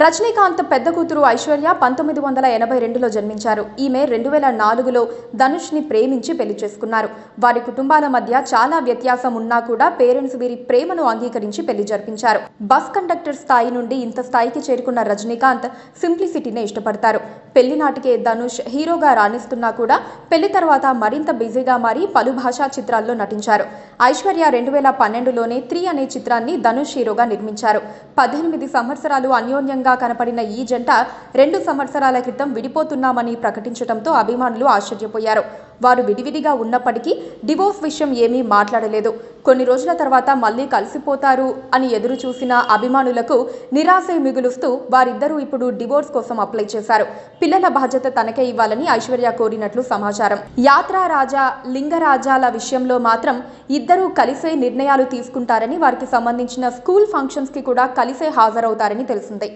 రజనీకాంత్ పెద్ద కూతురు ఐశ్వర్య 1982లో జన్మించారు. ఈమె 2004లో ధనుష్ని ప్రేమించి పెళ్లి చేసుకున్నారు. వారి కుటుంబాల మధ్య చాలా వ్యత్యాసం ఉన్నా కూడా పేరెంట్స్ వీరి ప్రేమను అంగీకరించి పెళ్లి జరిపించారు. బస్ కండక్టర్ స్థాయి నుండి ఇంత స్థాయికి చేరుకున్న రజనీకాంత్ సింప్లిసిటీనే ఇష్టపడతారు. పెళ్లి నాటికే ధనుష్ హీరోగా రాణిస్తున్నా కూడా పెళ్లి తర్వాత మరింత బిజీగా మారి పలు భాషా చిత్రాల్లో నటించారు. ఐశ్వర్య 2012లోనే 3 అనే చిత్రాన్ని ధనుష్ హీరోగా నిర్మించారు. 18 సంవత్సరాలు అన్యోన్యంగా కనపడిన ఈ జంట 2 సంవత్సరాల క్రితం విడిపోతున్నామని ప్రకటించడంతో అభిమానులు ఆశ్చర్యపోయారు. వారు విడివిడిగా ఉన్నప్పటికీ డివోర్స్ విషయం ఏమీ మాట్లాడలేదు. కొన్ని రోజుల తర్వాత మళ్లీ కలిసిపోతారు అని ఎదురు చూసిన అభిమానులకు నిరాశే మిగులుస్తూ వారిద్దరూ ఇప్పుడు డివోర్స్ కోసం అప్లై చేశారు. పిల్లల బాధ్యత తనకే ఇవ్వాలని ఐశ్వర్య కోరినట్లు సమాచారం. యాత్ర రాజా, లింగరాజాల విషయంలో మాత్రం ఇద్దరూ కలిసే నిర్ణయాలు తీసుకుంటారని, వారికి సంబంధించిన స్కూల్ ఫంక్షన్స్ కి కూడా కలిసే హాజరవుతారని తెలిసిందే.